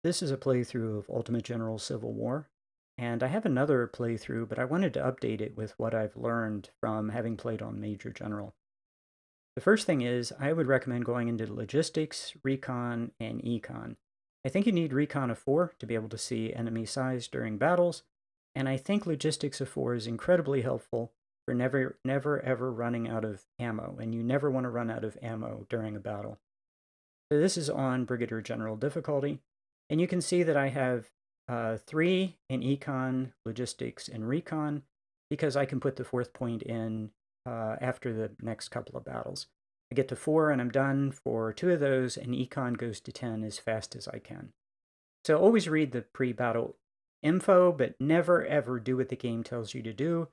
This is a playthrough of Ultimate General Civil War, and I have another playthrough, but I wanted to update it with what I've learned from having played on Major General. The first thing is, I would recommend going into logistics, recon, and econ. I think you need recon of 4 to be able to see enemy size during battles, and I think logistics of 4 is incredibly helpful for never ever running out of ammo, and you never want to run out of ammo during a battle. So this is on Brigadier General difficulty, and you can see that I have 3 in econ, logistics, and recon, because I can put the 4th point in after the next couple of battles. I get to 4 and I'm done for 2 of those, and econ goes to 10 as fast as I can. So always read the pre-battle info, but never ever do what the game tells you to do,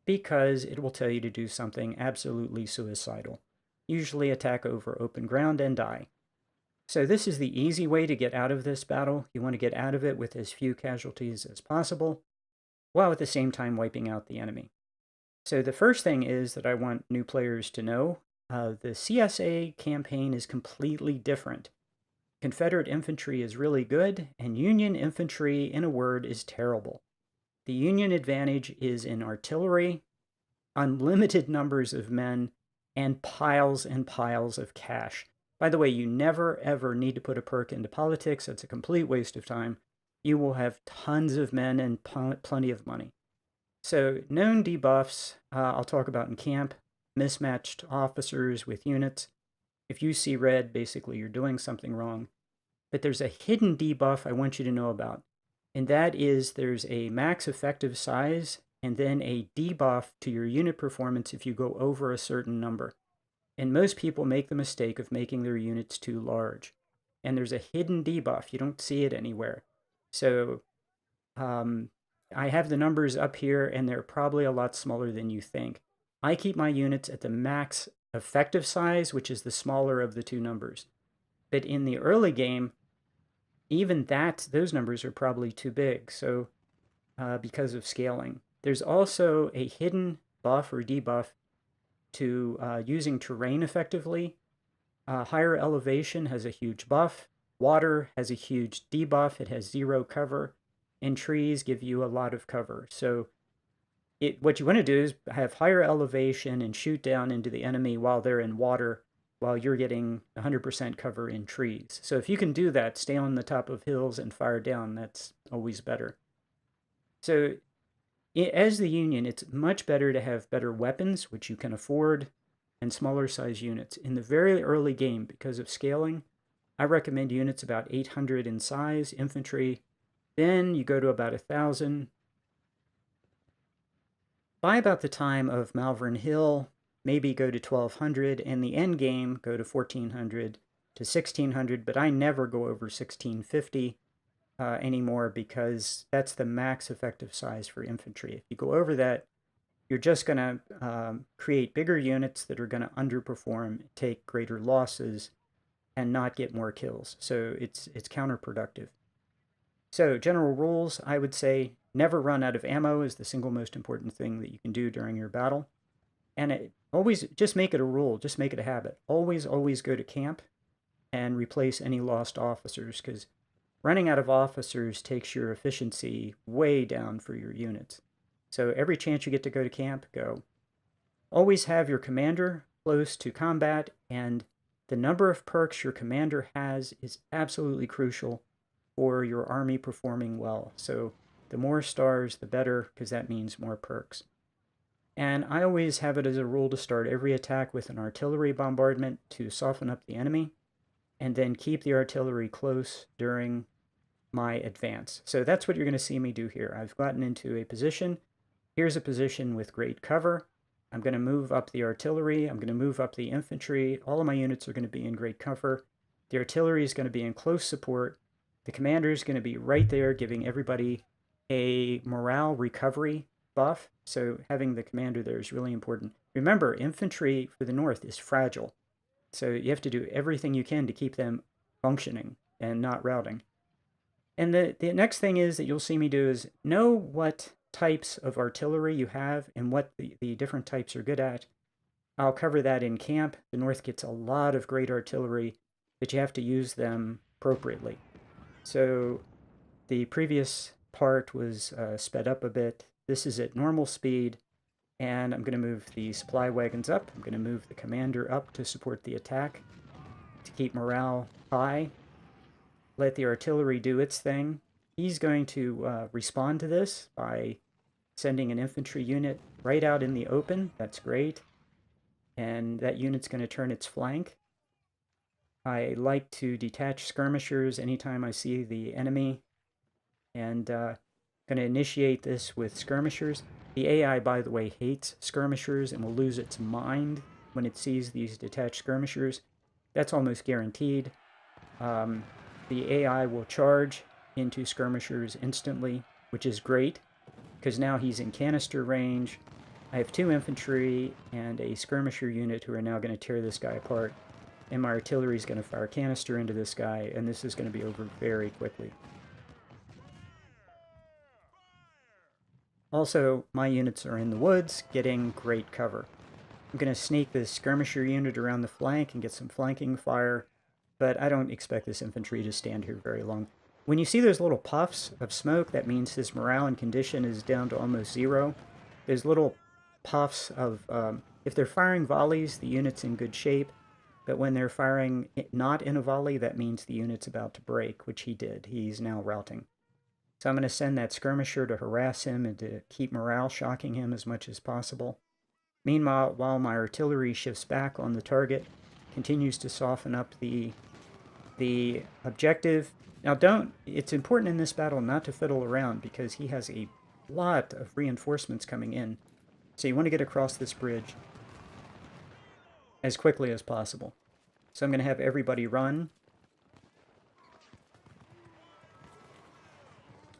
because it will tell you to do something absolutely suicidal. Usually attack over open ground and die. So this is the easy way to get out of this battle. You want to get out of it with as few casualties as possible, while at the same time wiping out the enemy. So the first thing is that I want new players to know, the CSA campaign is completely different. Confederate infantry is really good, and Union infantry, in a word, is terrible. The Union advantage is in artillery, unlimited numbers of men, and piles of cash. By the way, you never ever need to put a perk into politics. It's a complete waste of time. You will have tons of men and plenty of money. So known debuffs, I'll talk about in camp. Mismatched officers with units. If you see red, basically you're doing something wrong. But there's a hidden debuff I want you to know about, and that is there's a max effective size and then a debuff to your unit performance if you go over a certain number. And most people make the mistake of making their units too large. And there's a hidden debuff. You don't see it anywhere. So I have the numbers up here, and they're probably a lot smaller than you think. I keep my units at the max effective size, which is the smaller of the two numbers. But in the early game, even those numbers are probably too big. So because of scaling. There's also a hidden buff or debuff to using terrain effectively. Higher elevation has a huge buff. Water has a huge debuff. It has 0 cover. And trees give you a lot of cover. So what you want to do is have higher elevation and shoot down into the enemy while they're in water, while you're getting 100% cover in trees. So if you can do that, stay on the top of hills and fire down, that's always better. So as the Union, it's much better to have better weapons, which you can afford, and smaller size units. In the very early game, because of scaling, I recommend units about 800 in size, infantry. Then you go to about 1,000. By about the time of Malvern Hill, maybe go to 1,200, and the end game go to 1,400 to 1,600, but I never go over 1,650 anymore, because that's the max effective size for infantry. If you go over that, you're just going to create bigger units that are going to underperform, take greater losses, and not get more kills. So it's counterproductive. So general rules, I would say never run out of ammo is the single most important thing that you can do during your battle. And always just make it a rule, just make it a habit. Always go to camp and replace any lost officers, because running out of officers takes your efficiency way down for your units. So every chance you get to go to camp, go. Always have your commander close to combat, and the number of perks your commander has is absolutely crucial for your army performing well. So the more stars, the better, because that means more perks. And I always have it as a rule to start every attack with an artillery bombardment to soften up the enemy, and then keep the artillery close during my advance. So that's what you're going to see me do here. I've gotten into a position. Here's a position with great cover. I'm going to move up the artillery. I'm going to move up the infantry. All of my units are going to be in great cover. The artillery is going to be in close support. The commander is going to be right there, giving everybody a morale recovery buff. So having the commander there is really important. Remember, infantry for the North is fragile. So you have to do everything you can to keep them functioning and not routing. And the next thing is that you'll see me do is know what types of artillery you have and what the different types are good at. I'll cover that in camp. The North gets a lot of great artillery, but you have to use them appropriately. So the previous part was sped up a bit. This is at normal speed, and I'm going to move the supply wagons up. I'm going to move the commander up to support the attack to keep morale high. Let the artillery do its thing. He's going to respond to this by sending an infantry unit right out in the open. That's great. And that unit's going to turn its flank. I like to detach skirmishers anytime I see the enemy, and going to initiate this with skirmishers. The AI, by the way, hates skirmishers and will lose its mind when it sees these detached skirmishers. That's almost guaranteed. The AI will charge into skirmishers instantly, which is great, because now he's in canister range. I have 2 infantry and a skirmisher unit who are now going to tear this guy apart. And my artillery is going to fire canister into this guy, and this is going to be over very quickly. Also, my units are in the woods, getting great cover. I'm going to sneak this skirmisher unit around the flank and get some flanking fire, but I don't expect this infantry to stand here very long. When you see those little puffs of smoke, that means his morale and condition is down to almost 0. There's little puffs of, if they're firing volleys, the unit's in good shape. But when they're firing not in a volley, that means the unit's about to break, which he did. He's now routing. So I'm going to send that skirmisher to harass him and to keep morale shocking him as much as possible. Meanwhile, while my artillery shifts back on the target, continues to soften up the objective. Now it's important in this battle not to fiddle around, because he has a lot of reinforcements coming in. So you want to get across this bridge as quickly as possible. So I'm going to have everybody run.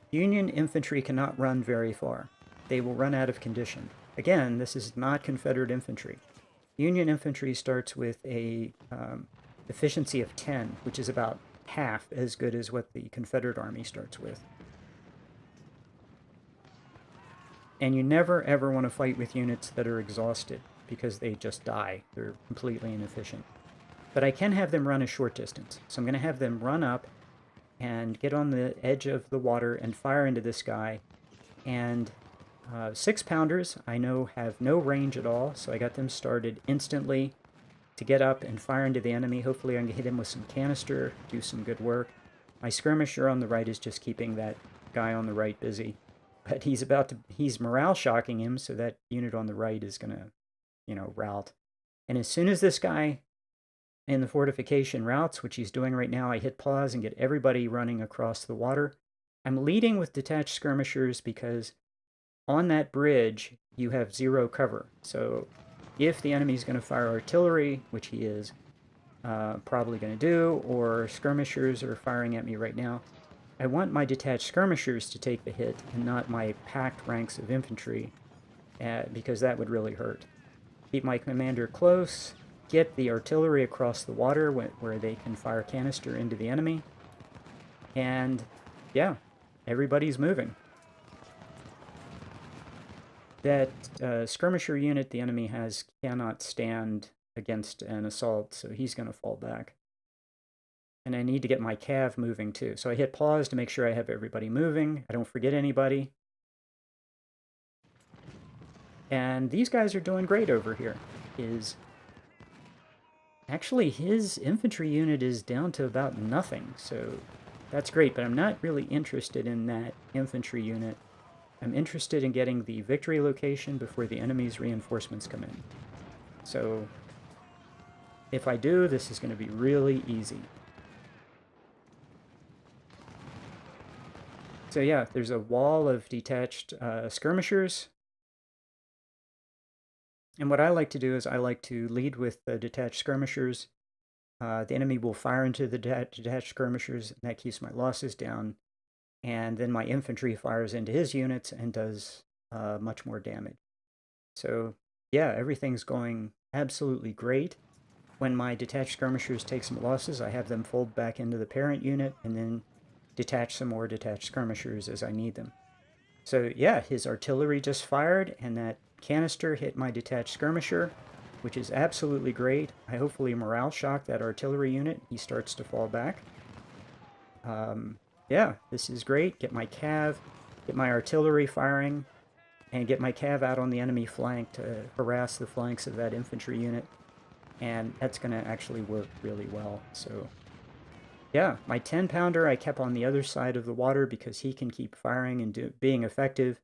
Union infantry cannot run very far. They will run out of condition. Again, this is not Confederate infantry. Union infantry starts with a efficiency of 10, which is about half as good as what the Confederate Army starts with. And you never ever want to fight with units that are exhausted, because they just die. They're completely inefficient. But I can have them run a short distance. So I'm going to have them run up and get on the edge of the water and fire into this guy. And 6-pounders, I know, have no range at all, so I got them started instantly to get up and fire into the enemy. Hopefully I can hit him with some canister, do some good work. My skirmisher on the right is just keeping that guy on the right busy. But he's morale shocking him, so that unit on the right is going to, rout. And as soon as this guy in the fortification routes, which he's doing right now, I hit pause and get everybody running across the water. I'm leading with detached skirmishers because on that bridge, you have 0 cover. So if the enemy's going to fire artillery, which he is probably going to do, or skirmishers are firing at me right now, I want my detached skirmishers to take the hit and not my packed ranks of infantry, because that would really hurt. Keep my commander close, get the artillery across the water where they can fire canister into the enemy, and yeah, everybody's moving. That skirmisher unit the enemy has cannot stand against an assault, so he's going to fall back. And I need to get my cav moving too. So I hit pause to make sure I have everybody moving. I don't forget anybody. And these guys are doing great over here. Actually, his infantry unit is down to about nothing, so that's great. But I'm not really interested in that infantry unit. I'm interested in getting the victory location before the enemy's reinforcements come in. So if I do, this is going to be really easy. So yeah, there's a wall of detached skirmishers. And what I like to do is I like to lead with the detached skirmishers. The enemy will fire into the detached skirmishers, and that keeps my losses down. And then my infantry fires into his units and does much more damage. So yeah, everything's going absolutely great. When my detached skirmishers take some losses, I have them fold back into the parent unit and then detach some more detached skirmishers as I need them. So yeah, his artillery just fired, and that canister hit my detached skirmisher, which is absolutely great. I hopefully morale shock that artillery unit. He starts to fall back. yeah, this is great. Get my cav, get my artillery firing, and get my cav out on the enemy flank to harass the flanks of that infantry unit. And that's going to actually work really well. So yeah, my 10-pounder I kept on the other side of the water because he can keep firing and being effective.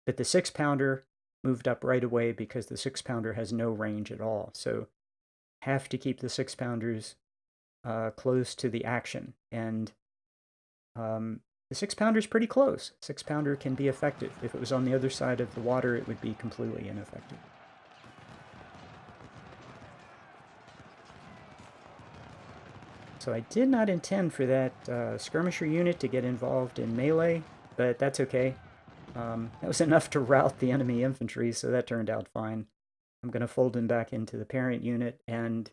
But the 6-pounder moved up right away because the 6-pounder has no range at all. So have to keep the 6-pounders close to the action. And the 6-pounder is pretty close. 6-pounder can be effective. If it was on the other side of the water, it would be completely ineffective. So I did not intend for that skirmisher unit to get involved in melee, but that's okay. That was enough to rout the enemy infantry, so that turned out fine. I'm going to fold him back into the parent unit, and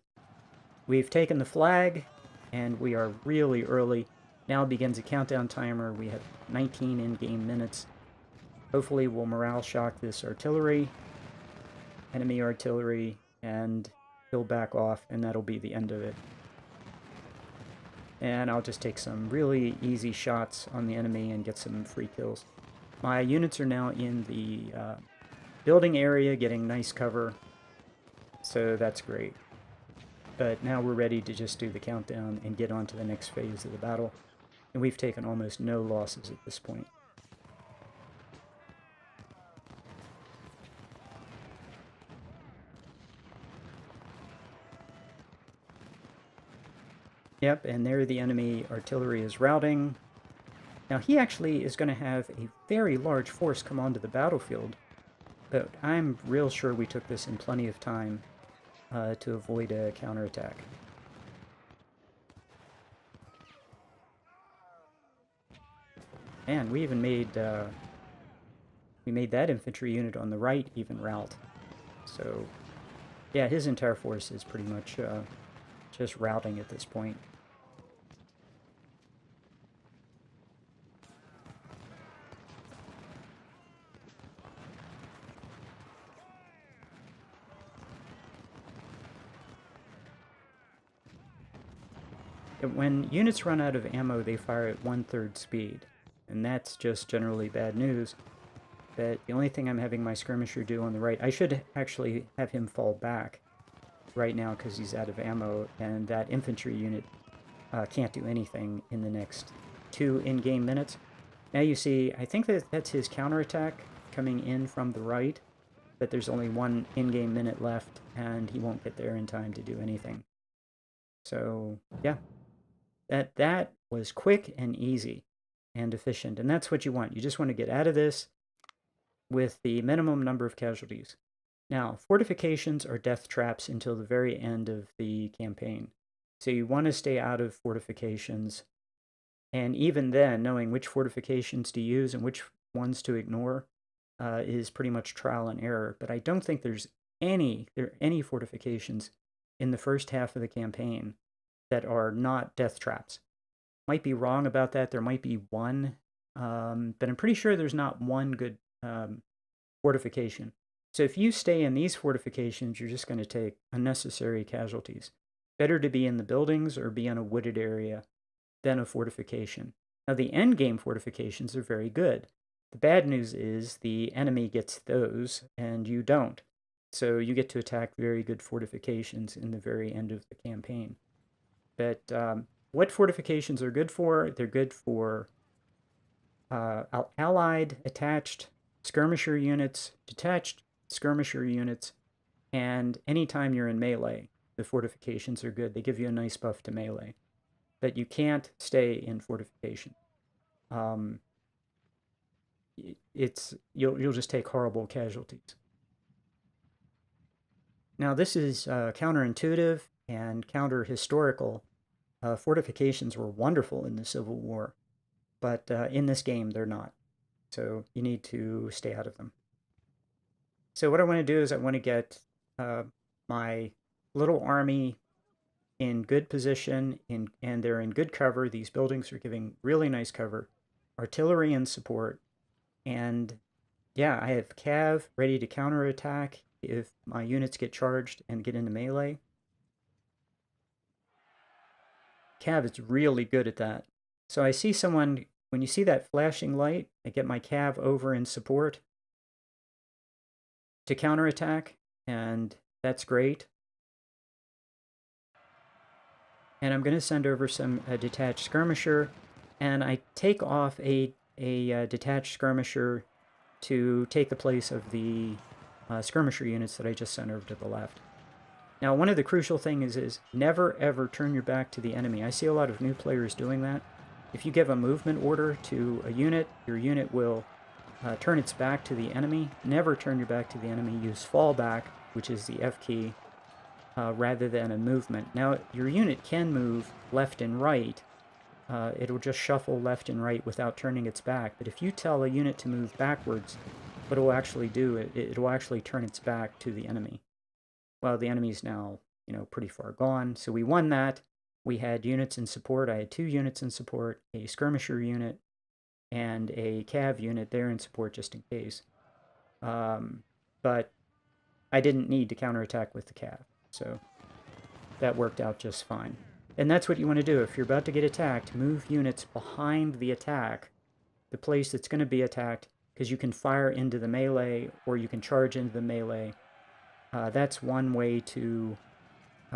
we've taken the flag, and we are really early. Now begins a countdown timer. We have 19 in-game minutes. Hopefully we'll morale shock this artillery, enemy artillery, and he'll back off, and that'll be the end of it. And I'll just take some really easy shots on the enemy and get some free kills. My units are now in the building area getting nice cover, so that's great. But now we're ready to just do the countdown and get on to the next phase of the battle. And we've taken almost no losses at this point. Yep, and there the enemy artillery is routing. Now he actually is going to have a very large force come onto the battlefield, but I'm real sure we took this in plenty of time to avoid a counterattack. And we even made that infantry unit on the right even rout. So yeah, his entire force is pretty much just routing at this point. When units run out of ammo, they fire at 1/3 speed, and that's just generally bad news. But the only thing I'm having my skirmisher do on the right, I should actually have him fall back right now because he's out of ammo, and that infantry unit can't do anything in the next 2 in-game minutes. Now you see, I think that's his counterattack coming in from the right, but there's only 1 in-game minute left, and he won't get there in time to do anything. So, yeah. That was quick and easy and efficient, and that's what you want. You just want to get out of this with the minimum number of casualties. Now, fortifications are death traps until the very end of the campaign. So you want to stay out of fortifications, and even then, knowing which fortifications to use and which ones to ignore is pretty much trial and error. But I don't think there are any fortifications in the first half of the campaign that are not death traps. Might be wrong about that. There might be one, but I'm pretty sure there's not one good fortification. So if you stay in these fortifications, you're just going to take unnecessary casualties. Better to be in the buildings or be in a wooded area than a fortification. Now the endgame fortifications are very good. The bad news is the enemy gets those and you don't. So you get to attack very good fortifications in the very end of the campaign. But what fortifications are good for? They're good for allied, attached skirmisher units, detached skirmisher units, and anytime you're in melee, the fortifications are good. They give you a nice buff to melee. But you can't stay in fortification. You'll just take horrible casualties. Now this is counterintuitive and counter-historical. Fortifications were wonderful in the Civil War, but in this game they're not. So you need to stay out of them. So what I want to do is I want to get my little army in good position, and they're in good cover. These buildings are giving really nice cover. Artillery and support. And yeah, I have cav ready to counterattack if my units get charged and get into melee. Cav is really good at that. So I see someone when you see that flashing light, I get my cav over in support to counterattack, and that's great. And I'm going to send over some detached skirmisher, and I take off a detached skirmisher to take the place of the skirmisher units that I just sent over to the left. Now, one of the crucial things is never ever turn your back to the enemy. I see a lot of new players doing that. If you give a movement order to a unit, your unit will turn its back to the enemy. Never turn your back to the enemy. Use fallback, which is the F key, rather than a movement. Now, your unit can move left and right. It'll just shuffle left and right without turning its back. But if you tell a unit to move backwards, what it will actually do, it will actually turn its back to the enemy. Well, the enemy's now, pretty far gone. So we won that. We had units in support. I had 2 units in support, a skirmisher unit and a cav unit there in support just in case. But I didn't need to counterattack with the cav. So that worked out just fine. And that's what you want to do. If you're about to get attacked, move units behind the attack, the place that's going to be attacked, because you can fire into the melee or you can charge into the melee. That's one way to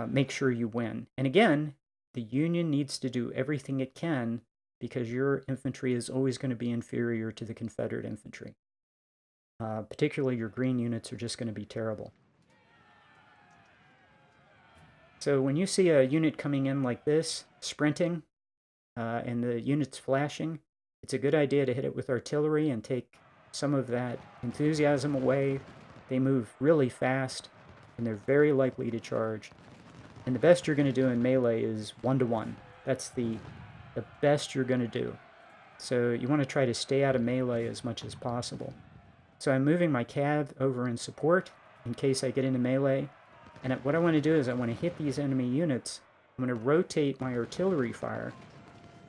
make sure you win. And again, the Union needs to do everything it can because your infantry is always going to be inferior to the Confederate infantry. Particularly your green units are just going to be terrible. So when you see a unit coming in like this, sprinting, and the unit's flashing, it's a good idea to hit it with artillery and take some of that enthusiasm away. They move really fast, and they're very likely to charge. And the best you're going to do in melee is 1-to-1. That's the best you're going to do. So you want to try to stay out of melee as much as possible. So I'm moving my cav over in support in case I get into melee. And what I want to do is I want to hit these enemy units. I'm going to rotate my artillery fire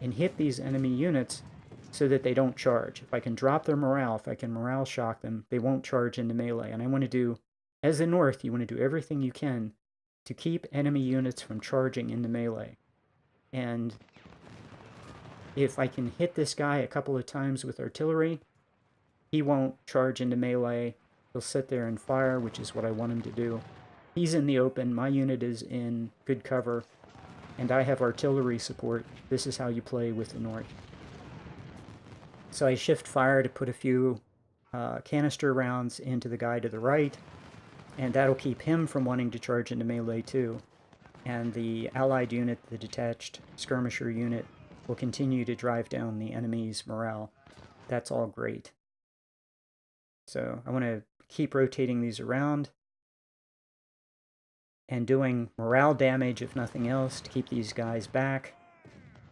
and hit these enemy units so that they don't charge. If I can drop their morale, if I can morale shock them, they won't charge into melee. And I want to do, as the North, you want to do everything you can to keep enemy units from charging into melee. And if I can hit this guy a couple of times with artillery, he won't charge into melee. He'll sit there and fire, which is what I want him to do. He's in the open, my unit is in good cover, and I have artillery support. This is how you play with the North. So I shift fire to put a few canister rounds into the guy to the right, and that'll keep him from wanting to charge into melee too. And the allied unit, the detached skirmisher unit, will continue to drive down the enemy's morale. That's all great. So I want to keep rotating these around and doing morale damage, if nothing else, to keep these guys back.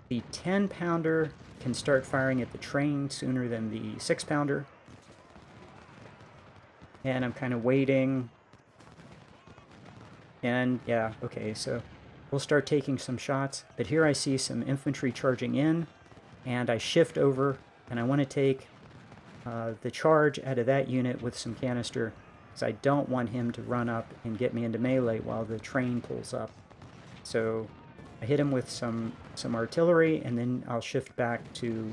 The 10-pounder can start firing at the train sooner than the 6-pounder. And I'm kind of waiting. And yeah, okay, so we'll start taking some shots. But here I see some infantry charging in, and I shift over, and I want to take the charge out of that unit with some canister, because I don't want him to run up and get me into melee while the train pulls up. So I hit him with some artillery, and then I'll shift back to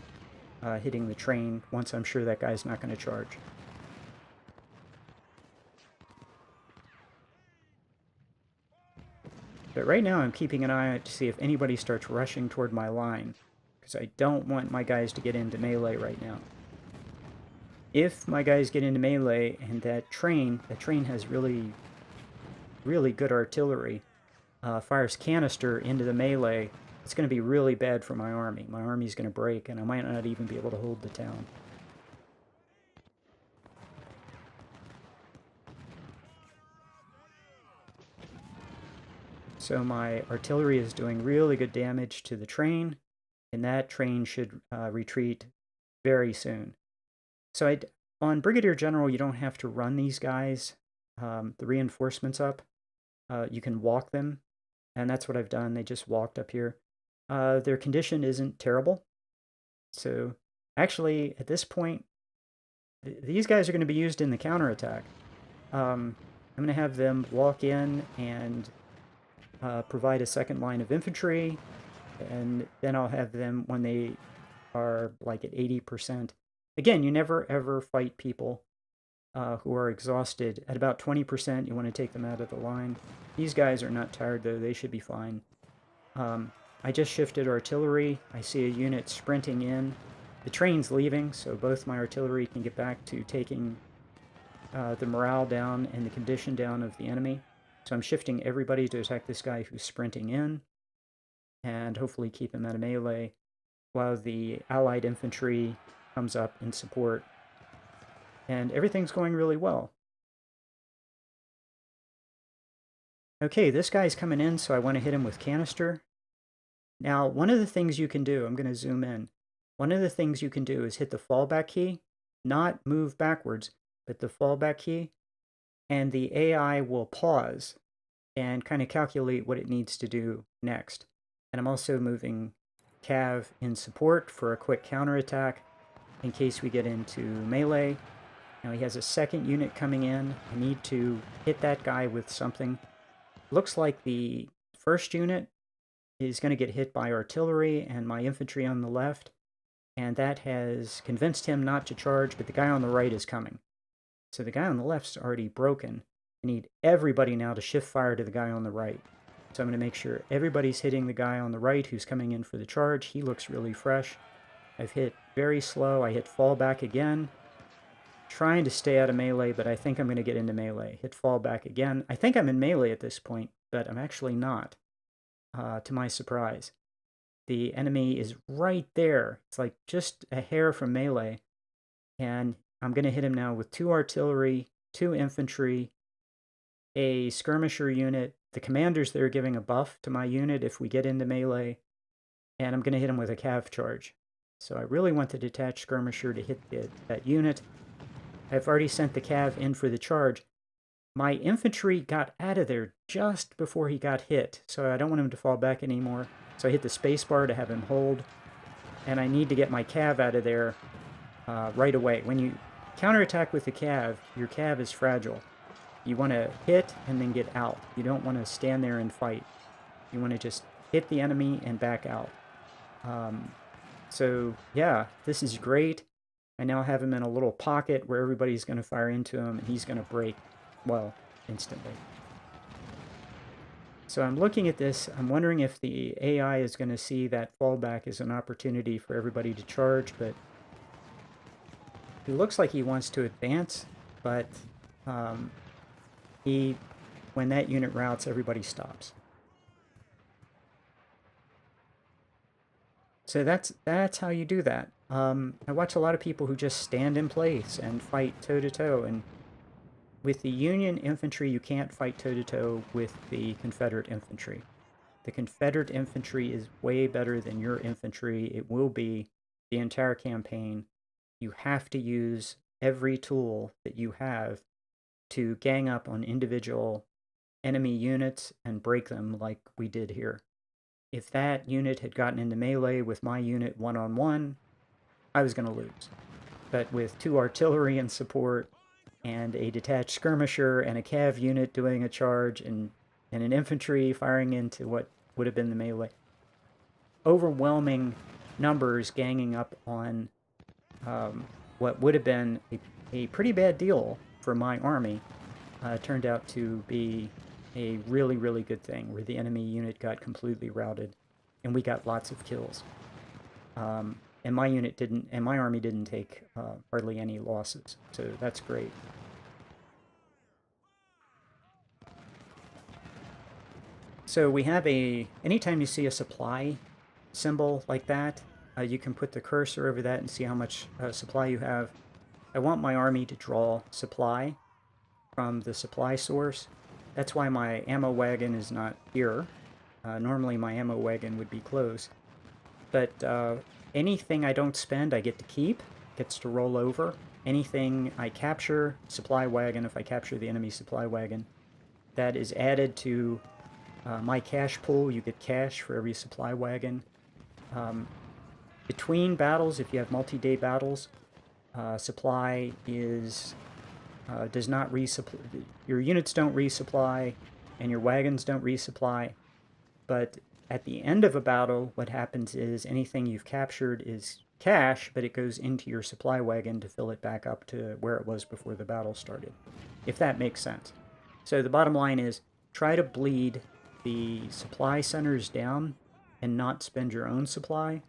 hitting the train once I'm sure that guy's not going to charge. But right now I'm keeping an eye out to see if anybody starts rushing toward my line, because I don't want my guys to get into melee right now. If my guys get into melee and that train has really, really good artillery, fires canister into the melee, it's going to be really bad for my army. My army's going to break, and I might not even be able to hold the town. So my artillery is doing really good damage to the train, and that train should retreat very soon. So on Brigadier General, you don't have to run these guys, the reinforcements up. You can walk them, and that's what I've done. They just walked up here. Their condition isn't terrible. So actually, at this point, these guys are going to be used in the counterattack. I'm going to have them walk in and provide a second line of infantry, and then I'll have them, when they are like at 80%. Again, you never ever fight people who are exhausted. At about 20%, you want to take them out of the line. These guys are not tired though, they should be fine. I just shifted artillery. I see a unit sprinting in. The train's leaving, so both my artillery can get back to taking the morale down and the condition down of the enemy. So I'm shifting everybody to attack this guy who's sprinting in, and hopefully keep him out of melee, while the allied infantry comes up in support. And everything's going really well. Okay, this guy's coming in, so I want to hit him with canister. Now, one of the things you can do, I'm going to zoom in. One of the things you can do is hit the fallback key, not move backwards, but the fallback key, and the AI will pause and kind of calculate what it needs to do next. And I'm also moving Cav in support for a quick counterattack in case we get into melee. Now he has a second unit coming in. I need to hit that guy with something. Looks like the first unit is going to get hit by artillery and my infantry on the left, and that has convinced him not to charge, but the guy on the right is coming. So the guy on the left's already broken. I need everybody now to shift fire to the guy on the right. So I'm going to make sure everybody's hitting the guy on the right who's coming in for the charge. He looks really fresh. I've hit very slow. I hit fallback again. Trying to stay out of melee, but I think I'm going to get into melee. Hit fallback again. I think I'm in melee at this point, but I'm actually not, to my surprise. The enemy is right there. It's like just a hair from melee. And I'm going to hit him now with 2 artillery, 2 infantry, a skirmisher unit. The commander's there giving a buff to my unit if we get into melee. And I'm going to hit him with a cav charge. So I really want the detached skirmisher to hit that unit. I've already sent the cav in for the charge. My infantry got out of there just before he got hit, so I don't want him to fall back anymore. So I hit the spacebar to have him hold, and I need to get my cav out of there right away. When you counterattack with the cav, your cav is fragile. You want to hit and then get out. You don't want to stand there and fight. You want to just hit the enemy and back out. So yeah, this is great. I now have him in a little pocket where everybody's going to fire into him, and he's going to break, well, instantly. So I'm looking at this. I'm wondering if the AI is going to see that fallback as an opportunity for everybody to charge, but it looks like he wants to advance, but when that unit routes, everybody stops. So that's how you do that. I watch a lot of people who just stand in place and fight toe-to-toe, and with the Union infantry, you can't fight toe-to-toe with the Confederate infantry. The Confederate infantry is way better than your infantry. It will be the entire campaign. You have to use every tool that you have to gang up on individual enemy units and break them like we did here. If that unit had gotten into melee with my unit one-on-one, I was going to lose. But with 2 artillery in support, and a detached skirmisher, and a cav unit doing a charge, and an infantry firing into what would have been the melee, overwhelming numbers ganging up on what would have been a pretty bad deal for my army, turned out to be a really, really good thing, where the enemy unit got completely routed, and we got lots of kills. And my unit didn't, and my army didn't take hardly any losses, so that's great. So we have anytime you see a supply symbol like that, you can put the cursor over that and see how much supply you have. I want my army to draw supply from the supply source. That's why my ammo wagon is not here. Normally my ammo wagon would be close. But anything I don't spend, I get to keep, gets to roll over. Anything I capture, supply wagon, if I capture the enemy supply wagon, that is added to my cash pool. You get cash for every supply wagon. Between battles, if you have multi-day battles, supply does not resupply. Your units don't resupply, and your wagons don't resupply. But at the end of a battle, what happens is anything you've captured is cash, but it goes into your supply wagon to fill it back up to where it was before the battle started, if that makes sense. So the bottom line is try to bleed the supply centers down and not spend your own supply,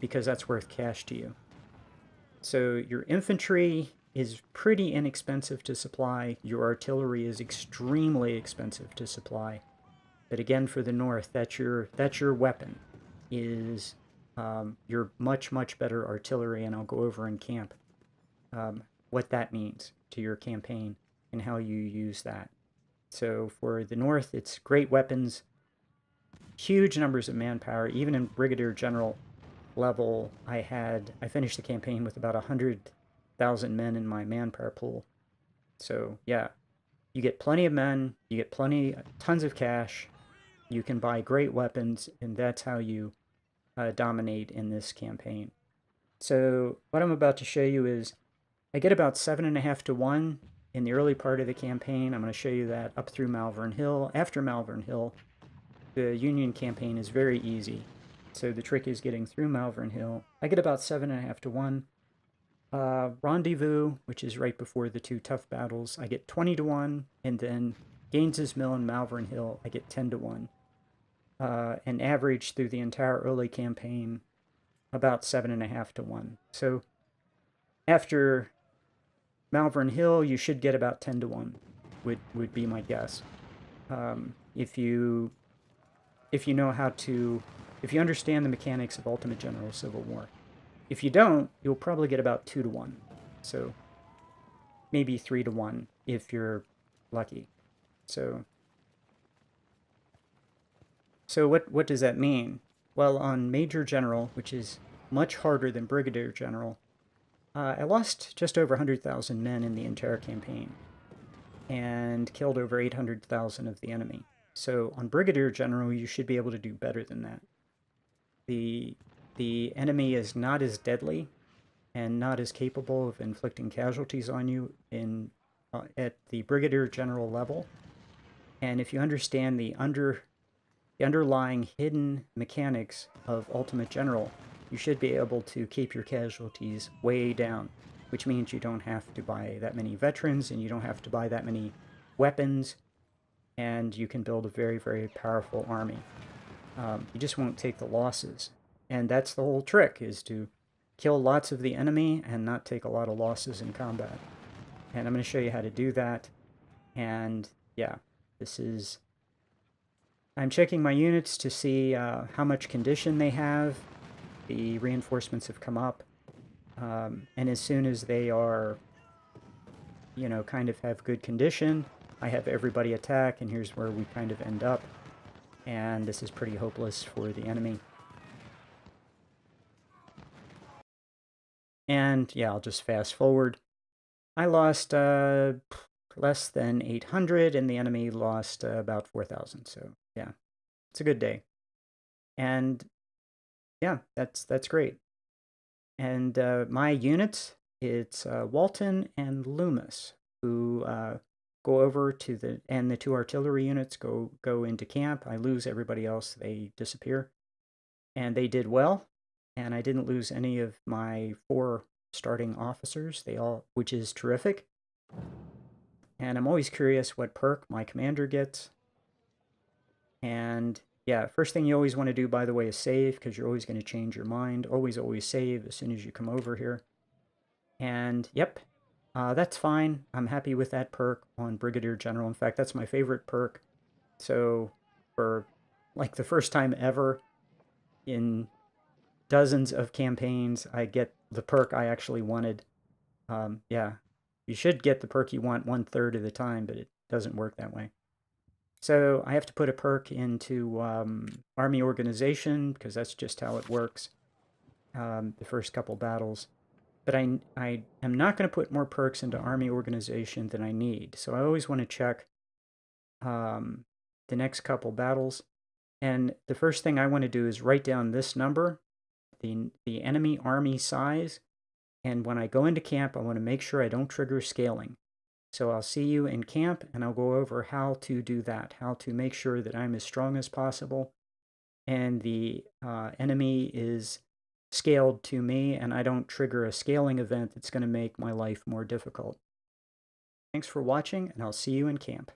because that's worth cash to you. So your infantry is pretty inexpensive to supply. Your artillery is extremely expensive to supply. But again, for the North, that's your weapon, is your much better artillery, and I'll go over in camp what that means to your campaign and how you use that. So for the North, it's great weapons, huge numbers of manpower. Even in brigadier general level, I finished the campaign with about 100,000 men in my manpower pool. So yeah, you get plenty of men, you get tons of cash, you can buy great weapons, and that's how you dominate in this campaign. So what I'm about to show you is I get about 7.5 to 1 in the early part of the campaign. I'm going to show you that up through Malvern Hill. After Malvern Hill, the Union campaign is very easy. So the trick is getting through Malvern Hill. I get about 7.5 to 1. Rendezvous, which is right before the two tough battles, I get 20 to 1. And then Gaines's Mill and Malvern Hill, I get 10 to 1. And average through the entire early campaign, about 7.5 to 1. So after Malvern Hill, you should get about 10 to 1, would be my guess. If you know if you understand the mechanics of Ultimate General Civil War. If you don't, you'll probably get about 2 to 1. So maybe 3 to 1 if you're lucky. So what does that mean? Well, on Major General, which is much harder than Brigadier General, I lost just over 100,000 men in the entire campaign and killed over 800,000 of the enemy. So on Brigadier General, you should be able to do better than that. The enemy is not as deadly and not as capable of inflicting casualties on you at the Brigadier General level. And if you understand the underlying hidden mechanics of Ultimate General, you should be able to keep your casualties way down, which means you don't have to buy that many veterans and you don't have to buy that many weapons, and you can build a very powerful army. You just won't take the losses. And that's the whole trick, is to kill lots of the enemy and not take a lot of losses in combat. And I'm going to show you how to do that. And yeah, I'm checking my units to see how much condition they have. The reinforcements have come up. And as soon as they are, kind of have good condition, I have everybody attack, and here's where we kind of end up. And this is pretty hopeless for the enemy. And yeah, I'll just fast forward. I lost less than 800, and the enemy lost about 4,000. So yeah, it's a good day. And yeah, that's great. And my units, it's Walton and Loomis, who go over to and the 2 artillery units go into camp. I lose everybody else, they disappear. And they did well, and I didn't lose any of my 4 starting officers, which is terrific. And I'm always curious what perk my commander gets. And yeah, first thing you always want to do, by the way, is save, because you're always going to change your mind. Always save as soon as you come over here. And yep, that's fine. I'm happy with that perk on Brigadier General. In fact, that's my favorite perk. So for like the first time ever in dozens of campaigns, I get the perk I actually wanted. Yeah, you should get the perk you want 1/3 of the time, but it doesn't work that way. So I have to put a perk into Army Organization, because that's just how it works the first couple battles. But I am not going to put more perks into Army Organization than I need. So I always want to check the next couple battles. And the first thing I want to do is write down this number, the enemy army size. And when I go into camp, I want to make sure I don't trigger scaling. So I'll see you in camp, and I'll go over how to do that, how to make sure that I'm as strong as possible and the enemy is scaled to me and I don't trigger a scaling event that's going to make my life more difficult. Thanks for watching, and I'll see you in camp.